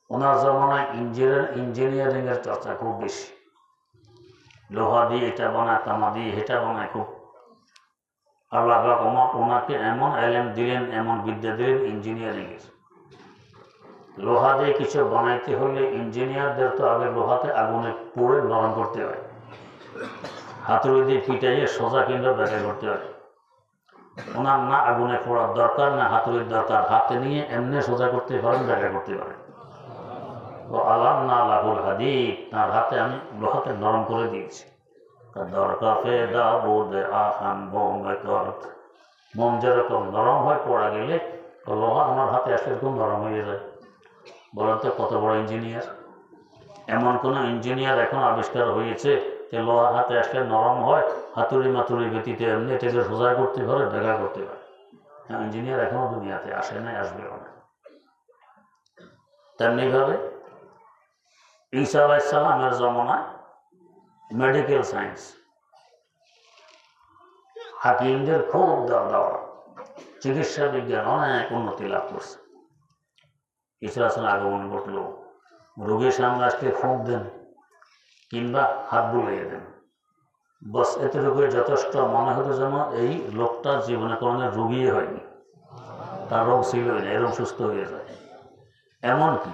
[SPEAKER 1] ওনার জমানায় ইঞ্জিনিয়ারিং এর চর্চা খুব বেশি। লোহা দিয়ে এটা বানায়, তামা দিয়ে এটা বানায় খুব। আল্লাহ ওনাকে এমন এলেম দিলেন, এমন বিদ্যা দিলেন ইঞ্জিনিয়ারিং এর। লোহা দিয়ে কিছু বানাইতে হলে ইঞ্জিনিয়ারদের তো আগে লোহাতে আগুনে পুড়ে নরম করতে হয়, হাতুড়ি দিয়ে পিটাইয়ে সোজা কিংবা বেঁকা করতে হয়। ওনার না আগুনে পোড়ার দরকার, না হাতুড়ির দরকার, হাতে নিয়ে এমনি সোজা করতে পারেন, বেঁকা করতে পারেন। ও আলাম না লাহুল হাদিদ, তার হাতে আমি লোহাতে নরম করে দিয়েছি। মোম যেরকম নরম হয় পড়া গেলে, লোহা আমার হাতে আসলে এরকম নরম হয়ে যায়। বলেন তো কত বড় ইঞ্জিনিয়ার! এমন কোন ইঞ্জিনিয়ার এখন আবিষ্কার হয়েছে যে লোহা হাতে আসলে নরম হয়, হাতুড়ি মাতুড়ি ব্যতীত এমনি এটাকে সোজা করতে পারে, বেঁকা করতে পারে? হ্যাঁ, ইঞ্জিনিয়ার এখনো দুনিয়াতে আসে নাই, আসবেও না। তেমনি ভাবে ঈসা আলাইহিস সালামের জমানায় মেডিকেল সায়েন্স, হাকিমদের খুব দেওয়া, চিকিৎসা বিজ্ঞান অনেক উন্নতি লাভ করছে। ঈসা আলাইহিস সালাম আগমন ঘটলো, রোগীর সামনে আসলে ফুঁক দেন কিংবা হাত বুলিয়ে দেন, বস এতটুকু যথেষ্ট। মনে হতো যেন এই লোকটার জীবনে কোনো রোগী হয়নি, তার রোগ ছিল না, এরকম সুস্থ হয়ে যায়। এমনকি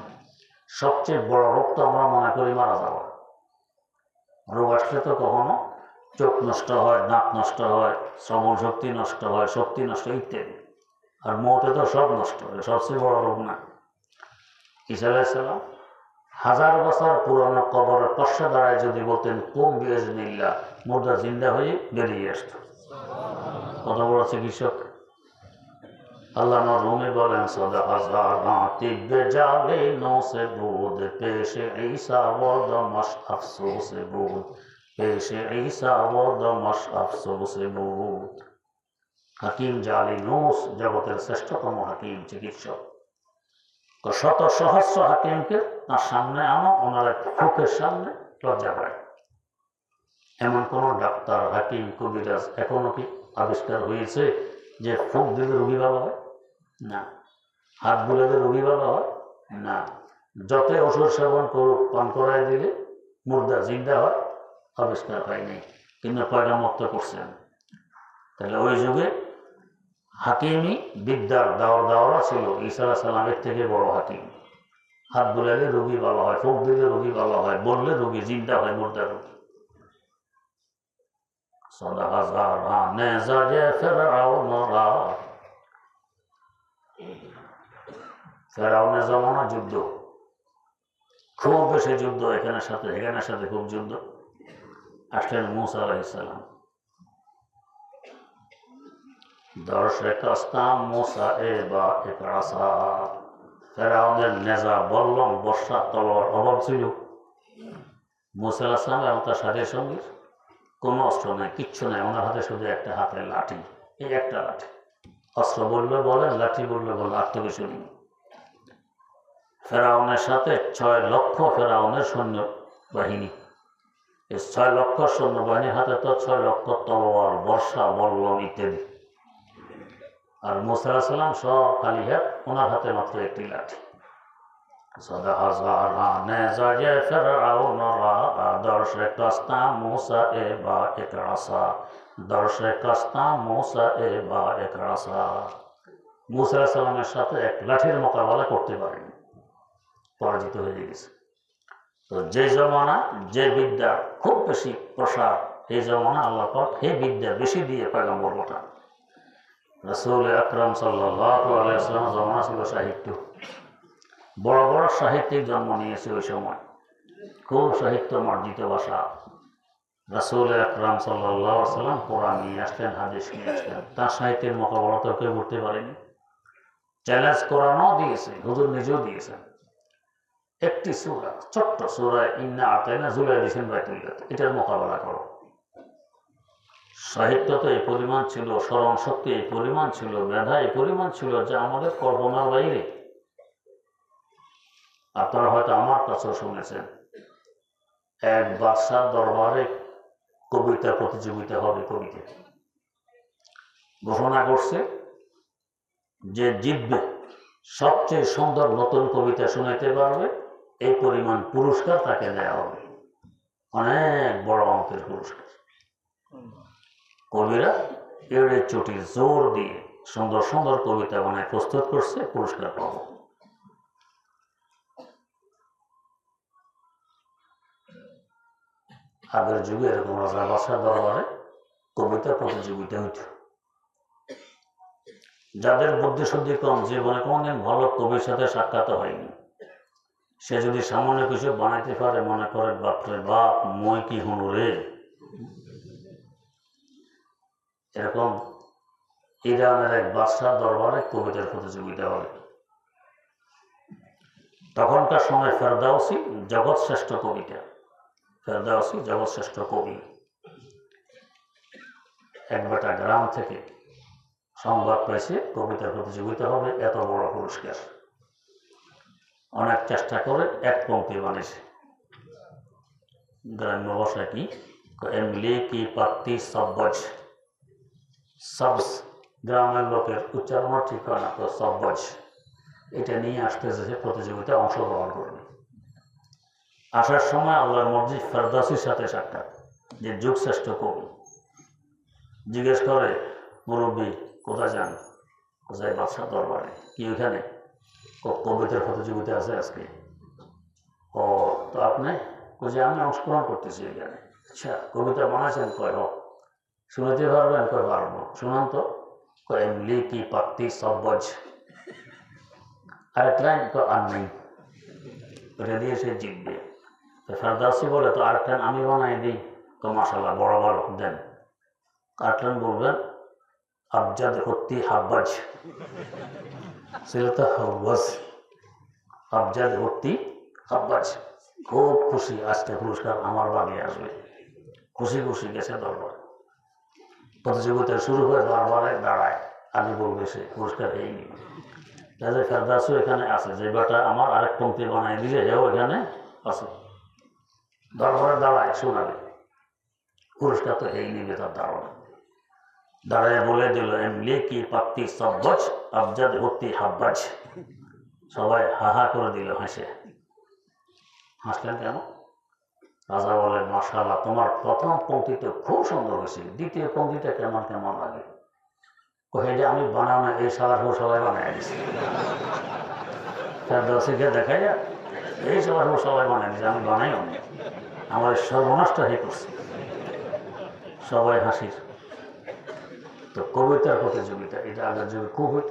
[SPEAKER 1] সবচেয়ে বড় রোগ তো আমরা মনে করি মারা যাওয়া। রোগ আসলে তো কখনো চোখ নষ্ট হয়, দাঁত নষ্ট হয়, শ্রবণ শক্তি নষ্ট হয়, শক্তি নষ্ট ইত্যাদি। আর মৌতে তো সব নষ্ট হয়, সবচেয়ে বড় রোগ না। ঈসা আলাইহিস সালাম 1000 বছর পুরনো কবরের পাশে দাঁড়ায় যদি বলতেন কুম বিইজনিল্লাহ, মুর্দা জিন্দা হয়ে বেরিয়ে আসত। কত বড় চিকিৎসক! আল্লাহ রুমে বলেন হাকিম জালিনুস জগতের শ্রেষ্ঠতম হাকিম, চিকিৎসক। শত সহস্র হাকিমকে তার সামনে আনো, ওনার ফুকের সামনে লজ্জা পায়। এমন কোন ডাক্তার, হাকিম, কবিরাজ এখনো কি আবিষ্কার হয়েছে যে ফুক দিলে রোগী ভালো হয়? না। হাত বুলালে রোগী ভালো হয়? না। যত ওষুধ সেবন করুক, পান করায় দিলে মুর্দা জিন্দা হয়? আবিষ্কার হয়নি, কিন্তু কয়টা মুক্ত করছেন। তাহলে ওই যুগে হাকিমি বিদ্যার দাওরা ছিল। ঈসা আলাইহিস সালামের থেকে বড় হাকিম। হাত বুলাইলে রোগী ভালো হয়, ফুক দিলে রোগী ভালো হয়, বললে রোগী জিন্দা হয়, মুর্দা রোগী। ফেরাউনের জমানা যুদ্ধ, খুব বেশি যুদ্ধ, এখানের সাথে খুব যুদ্ধ। আসলেন মূসা আলাইহিস সালাম, ফেরাউনের নেজা, বল্লম, বর্ষা, তলোয়ার অভাব ছিল। মূসা আলাইহিস সালাম এবং তার সাথীর সঙ্গীর কোনো অস্ত্র নাই, কিচ্ছু নাই, ওনার হাতে শুধু একটা হাতের লাঠি, এই একটা লাঠি। অস্ত্র বললে বলেন, লাঠি বললে বলেন, আর তো কিছু নেই। ফেরাউনের সাথে 6 লক্ষ ফেরাউনের সৈন্য বাহিনী, এই 6 লক্ষ সৈন্যবাহিনীর হাতে তো 6 লক্ষ তলোয়ার, বর্ষা, বল্লম ইত্যাদি। আর মূসা আলাইহিস সালাম সব খালি হাত, ওনার হাতে মাত্র একটি লাঠি। মূসা আলাইহিস সালামের সাথে এক লাঠির মোকাবেলা করতে পারেনি, পরাজিত হয়ে গেছে। তো যে জমানা যে বিদ্যা খুব বেশি প্রসার, এই জমানা আল্লাহ পাক এই বিদ্যা বেশি দিয়ে পয়গম্বর পাঠান। রাসূল আকরাম সাল্লাল্লাহু আলাইহি ওয়াসাল্লাম জমানা ছিল সাহিত্য, বড় বড় সাহিত্যিক জন্ম নিয়েছে ওই সময়, খুব সাহিত্য মার্জিত ভাষা। রাসূল আকরাম সাল্লাল্লাহু আলাইহি ওয়াসাল্লাম কোরআন নিয়ে আসলেন, হাদিস নিয়ে আসলেন, তার সাহিত্যের মোকাবেলা তো কেউ করতে পারেনি। চ্যালেঞ্জ কোরআনও দিয়েছে, হুজুর নিজেও দিয়েছেন। একটি সূরা, ছোট্ট সূরা ইন্না আতাইনা ঝুলাই দিয়েছেন বাইতুল্লাহ, এটার মোকাবেলা করো। সাহিত্য তো এই পরিমাণ ছিল, স্মরণ শক্তি এই পরিমাণ ছিল, মেধা এই পরিমাণ ছিল যে আমাদের কল্পনার বাইরে। আপনারা হয়তো আমার কাছেও শুনেছেন, এক বাদশার দরবারে কবিতা প্রতিযোগিতা হবে, কবিতা ঘোষণা করছে যে জিতবে, সবচেয়ে সুন্দর নতুন কবিতা শোনাতে পারবে, এই পরিমাণ পুরস্কার তাকে দেওয়া হবে, অনেক বড় অঙ্কের পুরস্কার। কবিরা এড়ে চটির জোর দিয়ে সুন্দর সুন্দর কবিতা বানায় প্রস্তুত করছে, পুরস্কার পাবো। আগের যুগে এরকম রাজা বাদশার দরবারে কবিতা প্রতিযোগিতা হইত। যাদের বুদ্ধি শুদ্ধি কম, জীবনে কোনদিন ভালো কবির সাথে সাক্ষাৎ হয়নি, সে যদি সামান্য কিছু বানাইতে পারে, মনে করে বাপরে বাপ, মই কি হুনুরে। এরকম ইরানের এক বাদশার দরবারে কবিতার প্রতিযোগিতা হবে। তখনকার সময় ফেরদাউসি জগৎ শ্রেষ্ঠ কবিতা, ফেরদাউসি জগৎ শ্রেষ্ঠ কবি। এক বেটা গ্রাম থেকে সংবাদ পাইছে কবিতার প্রতিযোগিতা হবে, এত বড় পুরস্কার। অনেক চেষ্টা করে এক পংক্তি বানিয়েছে। গ্রাম্য ভাষায় কি এমলি কি পাত্তি সব্বজ, সবস গ্রামের লোকের উচ্চারণ ঠিক হয় না, তো সব্বজ এটা নিয়ে আসতেছে, প্রতিযোগিতায় অংশগ্রহণ করবে। আসার সময় আল্লাহর মর্জি ফেরদাউসির সাথে সাক্ষাৎ, যে যুগ শ্রেষ্ঠ কবি। জিজ্ঞেস করে, মুরব্বী কোথায় যান? কোথায়? বাদশার দরবারে। কি ওইখানে? কবিতার প্রতিযোগিতা আছে আজকে। ও তো আপনি? যে আমি অংশগ্রহণ করতেছি এখানে। আচ্ছা, কবিতা বানাইছেন? কয় হোক। শুনাতে পারবেন? কয় পারবো। শুনান তো। এমলি কি পাত্তি সব্বজ, আরেক লাইন আর নেই, ওটা দিয়ে সে জিতবে। ফেরদাউসি বলে, তো আরেক লাইন আমি বানাই দিই। মাশাআল্লাহ, বড় বড় দেন। আরেক লাইন বলবেন, আবজাদ হত্তি হাব্বাজ, ছিল তো হাব্বাজ, আবজাদ হত্তি হাব্বাজ। খুব খুশি, আজকে পুরস্কার আমার বাগে আসবে। খুশি খুশি গেছে দরবার। প্রতিযোগিতা শুরু হয়ে দরবারে দাঁড়ায়, আগে বলবে সে পুরস্কার এই নিবে। তাহলে ফেরদাউসি এখানে আছে, যে বেটা আমার আরেক পংক্তি বানাই দিলে এও এখানে আছে, দরবারে দাঁড়ায় শোনাবে, পুরস্কার তো এই নিবে। তার ধারণা দাঁড়ায় বলে দিল, এমলি কি পাত্তি সব্বজ, আবজাদ হত্তি হাব্বাজ। সবাই হাহা করে দিল, হেসে। হাসলেন কেন? রাজা বলে, মাশাআল্লাহ, তোমার প্রথম পংক্তি তো খুব সুন্দর হয়েছে, দ্বিতীয় পংক্তিটা কেমন কেমন লাগে। কহে যে আমি বানাও না, এই সারা সবাই বানাই দিচ্ছি। ফেরদাউসিকে দেখাইয়া এই সবার সবাই বানাই দিচ্ছে, আমি বানাই অনেক, আমার সর্বনাশটা হয়ে করছে, সবাই হাসির। তো কবিতার প্রতিযোগিতা, এটা আগের যুগে খুব হইত।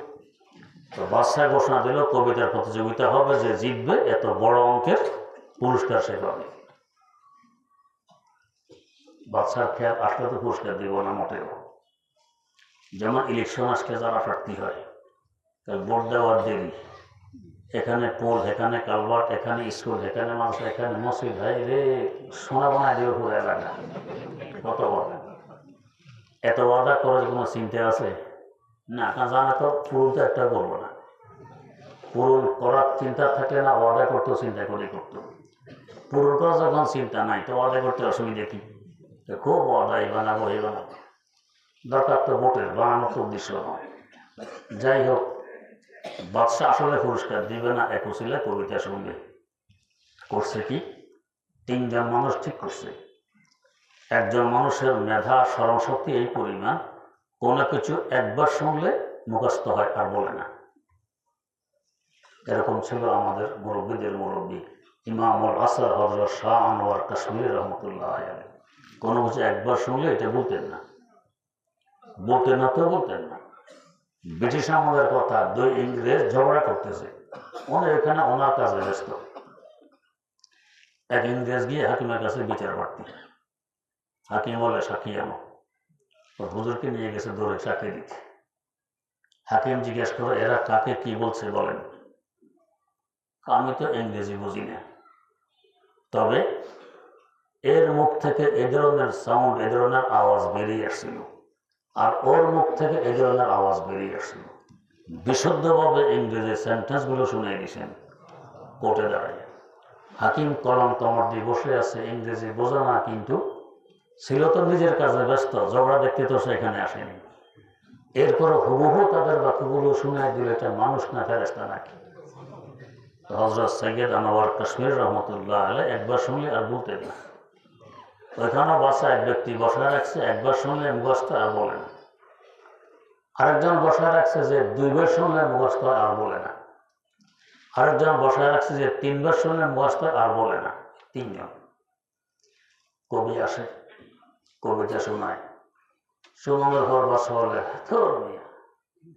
[SPEAKER 1] তো বাদশাহ ঘোষণা দিল কবিতার প্রতিযোগিতা হবে, যে জিতবে এত বড় অঙ্কের পুরস্কার সে পাবে। বাদশার খেয়াল আসলে তো পুরস্কার দিব না মোটেও। যেমন ইলেকশন আসলে যারা প্রার্থী হয়, ভোট দেওয়ার দেরি, এখানে পোল, এখানে কালভার্ট, এখানে স্কুল, এখানে মানুষ, এখানে মসজিদ, ভাই রে সোনা বানায় দেবে পুরো এলাকা। কত বড় এত ওয়াদা করার কোনো চিন্তা আছে না? জানা তো পূরণ তো একটা করবো না, পূরণ করার চিন্তা থাকলে না ওয়াদা করতেও চিন্তা করে করতো। পূরণ করার যখন চিন্তা নাই তো ওয়াদা করতে অসুবিধা কি? খুব ওয়াদা এই বানাবো এই বানাবো, দরকার তো ভোটের, বানানোর তো উদ্দেশ্য নয়। যাই হোক, বাদশাহ আসলে পুরস্কার দিবে না এক উচিলে কবিতার সঙ্গে করছে কি, তিনজন মানুষ ঠিক করছে। একজন মানুষের মেধা স্মরণশক্তি এই পরিমাণ, কোনো কিছু একবার শুনলে মুখস্থ হয় আর বলে না। এরকম ছিল আমাদের মুরব্বীদের মুরব্বী ইমামুল আসর হযরত শাহ আনোয়ার কাশ্মীরি রহমতুল্লাহ আলাইহি। কোনো কিছু একবার শুনলে এটা বলতেন না, বলতেন না তো বলতেন না। ব্রিটিশ আমলের কথা, দুই ইংরেজ ঝগড়া করতেছে, উনি এখানে ওনার কাজে ব্যস্ত। এক ইংরেজ গিয়ে হাকিমের কাছে বিচার প্রার্থী, হাকিম বলে সাক্ষী আনো। হুজুরকে নিয়ে গেছে দৌড়ে সাক্ষী দিতে। হাকিম জিজ্ঞেস করে এরা কাকে কি বলছে বলেন। আমি তো ইংরেজি বুঝি না, তবে এর মুখ থেকে এ ধরনের সাউন্ড, এ ধরনের আওয়াজ বেরিয়ে আসছিল, আর ওর মুখ থেকে এ ধরনের আওয়াজ বেরিয়ে আসছিল। বিশুদ্ধভাবে ইংরেজি সেন্টেন্সগুলো শুনে দিয়েছেন কোর্টে দাঁড়ায়। হাকিম কলম তমর দিয়ে বসে আছে, ইংরেজি বোঝে না, কিন্তু ছিল তো নিজের কাজে ব্যস্ত, ঝগড়া দেখতে তো সেখানে আসেনি। এরপর হুবহু তাদের বাক্যগুলো শুনে দিল এটা মানুষ না ফেরেশতা নাকি। হযরত সৈয়দ আনোয়ার কাশ্মীর রহমতুল্লাহ আলাইহি একবার শুনলে আর বলতেন না। ওইখানেও বাসা এক ব্যক্তি বসায় রাখছে, একবার শুনলে মুখস্থ আর বলে না। আরেকজন বসায় রাখছে যে দুইবার শুনলে মুখস্থ আর বলে না। আরেকজন বসায় রাখছে যে তিনবার শুনলে মুখস্থ আর বলে না। তিনজন। কবি আসে, কবিতা শোনায়, শোনানোর পর বাসা বলে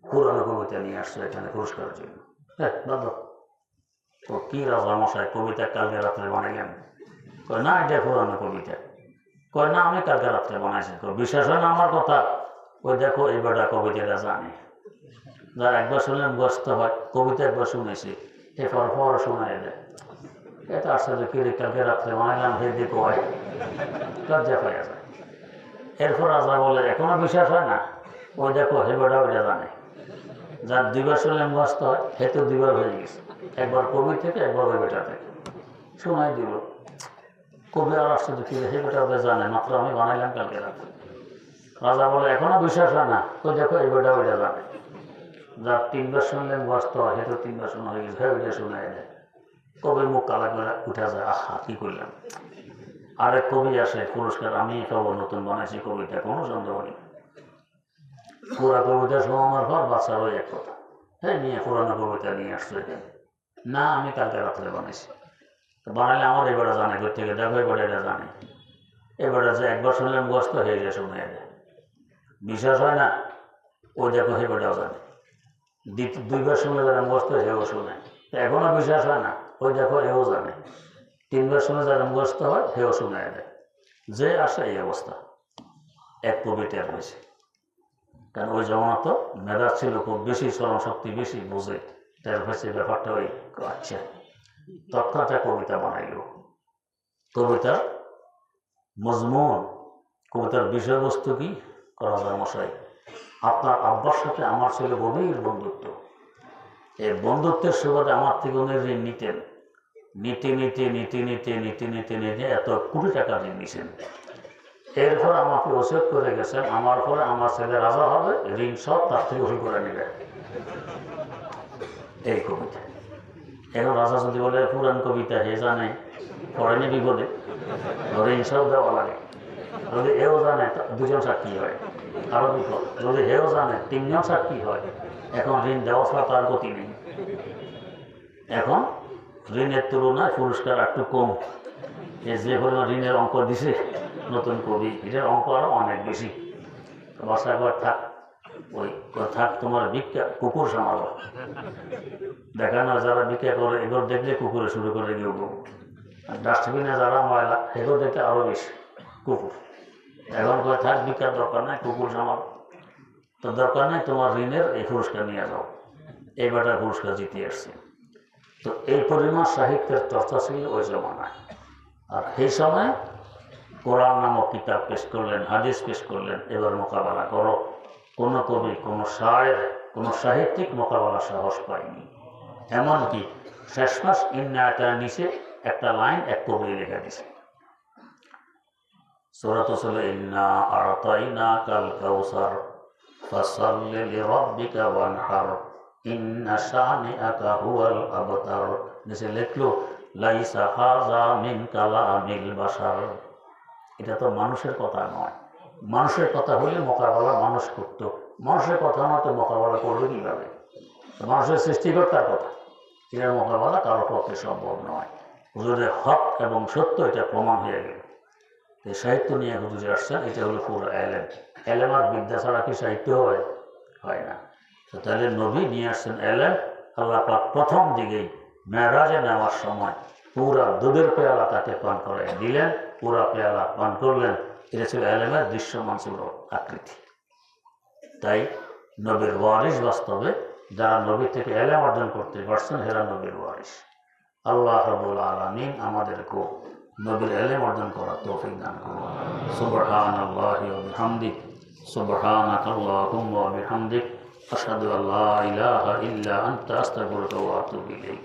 [SPEAKER 1] পুরানো কবিতা নিয়ে আসছে এখানে পুরস্কারের জন্য। হ্যাঁ দাদা, তো কি রাজা মশাই কবিতা কালকে রাত্রে বানাইলেন? কয় না, এটা পুরানো কবিতা। কয় না, আমি কালকে রাত্রে বানাইছি। বিশ্বাস হয় না আমার কথা? ওই দেখো এই বেটা কবিতাটা জানে, যার একবার শুনলে মুখস্থ হয়, কবিতা একবার শুনেছি, এ পর শোনাই দেয়। এটা আসলে কি কালকে রাত্রে বানাইলাম, হে দিকে হয় লজ্জা পাইয়া যায়। এরপর রাজা বলে এখনো বিশ্বাস হয় না? ওই দেখো হে বেটা ওইটা জানে, যার দুইবার শুনলে মুখস্থ হয়, হে তো দুইবার হয়ে গেছে, একবার কবি থেকে একবার ওই বেটা থেকে শোনাই দিল। কবি আর আসছে দেখি হে বেটা ওটা জানে, মাত্র আমি বানাইলাম কালকে রাত্রে। রাজা বলে এখনো বিশ্বাস হয় না? ওই দেখো এই বেটা ওইটা জানে, যার তিনবার শুনলে মুখস্থ হয়, হে তো তিনবার শোনা হয়ে গেছে, ওইটা শোনাই দেয়। কবির মুখ কালা করে উঠে যায়, আহা কি করলাম। আরেক কবি আসে, পুরস্কার আমি খবর নতুন বানাইছি কবিতা, কোনো সন্দেহ নেই। পুরা কবিতা শোনানোর পর বাচ্চার ওই এক কথা, হ্যাঁ নিয়ে পুরানো কবিতা নিয়ে আসছো এখানে। না, আমি কালকে রাত্রে বানাইছি। বানাইলে আমার এবারে জানে, ঘর থেকে দেখো এবারে এটা জানে, এবারে যে একবার শুনলে মুখস্থ হয়ে যায়, শুনে দেয়। বিশ্বাস হয় না? ওই দেখো এবারটাও জানে, দুইবার শুনলে যারা মুখস্থ হেও শুনে। এখনো বিশ্বাস হয় না? ওই দেখো এও জানে, তিনবার শুনে যারা মুখস্থ হয় হেও শুনে দেয়। যে আসে এই অবস্থা। এক কবিতার হয়েছে, কারণ ওই জমানা তো মেধা ছিল খুব বেশি, স্মরণশক্তি বেশি, বুঝে তার হয়েছে ব্যাপারটা ওই। আচ্ছা, তৎক্ষণাৎ কবিতা বানাইল। কবিতার মজমুন, কবিতার বিষয়বস্তু কি? রাজা মশাই, আপনার আব্বার সাথে আমার ছিল গভীর বন্ধুত্ব। এই বন্ধুত্বের সুবাদে আমার থেকে উনি ঋণ নিতেন, নিতে এত কোটি টাকা ঋণ নিছেন। এরপর আমাকে ওসিয়ত করে গেছেন, আমার পরে আমার ছেলে রাজা হবে, ঋণ সব তার থেকে উসুল করে নেবে। এই কবিতা। এখন রাজা যদি বলে পুরান কবিতা, হে জানে পড়েনি বিপদে, ঋণ সব দেওয়া লাগে। যদি এও জানে দুজন সাক্ষী হয়, আরো বিপদ। যদি হেও জানে তিনজন সাক্ষী হয়, এখন ঋণ দেওয়া ছাড়া তার গতি নেই। এখন ঋণের তুলনায় পুরস্কার একটু কম। যে পরিমাণ ঋণের অঙ্ক দিছে নতুন কবি, এটার অঙ্ক আরো অনেক বেশি। বাসা ঘর থাক, ওই থাক তোমার ভিক্ষা কুকুর সামালো। দেখা না যারা ভিক্ষা করে এগুলো দেখলে কুকুরে শুরু করে গিয়ে আর ডাস্টবিনে যারা ময়লা এগুলো দেখতে আরো বেশি কুকুর। এখন করে থাক ভিক্ষার দরকার নাই, কুকুর সামাল। তো দরকার নাই, তোমার ঋণের এই পুরস্কার নিয়ে যাও। এই বেটার পুরস্কার জিতে আসছে। তো এই পরিমাণ সাহিত্যের চর্চা ছিল ওই জমানায়। আর সেই সময় কোরআন নামক কিতাব পেশ করলেন, হাদিস পেশ করলেন, এবার মোকাবেলা করো। কোনো কবি, কোনো শায়ের, কোনো সাহিত্যিক মোকাবেলা সাহস পায়নি। এমনকি শেষমাস ইন্নাটার নিচে একটা লাইন এক কবি লেখা দিছে, সূরাত ইন্না আ'তাইনাকাল কাউসার ফাসাল্লি লিরাব্বিকা ওয়ানহার ইন্না শানিআকা হুয়াল আবতার। নিচে লিখলো লাইসা হাযা মিন কালামিল বাশার। এটা তো মানুষের কথা নয়। মানুষের কথা হলে মোকাবেলা মানুষ করতো, মানুষের কথা না তো মোকাবেলা করবে কিভাবে? মানুষের সৃষ্টিকর্তার কথা, এটার মোকাবেলা কারো পক্ষে সম্ভব নয়। হুজুরের হক এবং সত্য এটা প্রমাণ হয়ে গেল। এই সাহিত্য নিয়ে হুজুর আসছেন, এটা হলো পুরো এলেম। এলেম আর বিদ্যা ছাড়া কি সাহিত্য হয় না? তো তাহলে নবী নিয়ে আসছেন এলেম। আল্লাহ পাক প্রথম দিকেই মেরাজে নেওয়ার সময় পুরা দুধের পেয়ালা তাকে পান করে দিলেন, পুরা পেয়ালা পান করলেন। এটা ছিল এলেমের দৃশ্যমান ছিল আকৃতি। তাই নবীর ওয়ারিস বাস্তবে যারা নবী থেকে এলেম অর্জন করতে পারছেন হেরা নবীর ওয়ারিস। আল্লাহ রাব্বুল আলামিন আমাদেরকে নবীর এলেম অর্জন করার তৌফিক দান করুন। সুবহানাল্লাহি ওয়া বিহামদিহি, সুবহানাকাল্লাহুম্মা ওয়া বিহামদিক, আশহাদু আল্লা ইলাহা ইল্লা আনতা আস্তাগফিরুকা ওয়া আতুবু ইলাইক।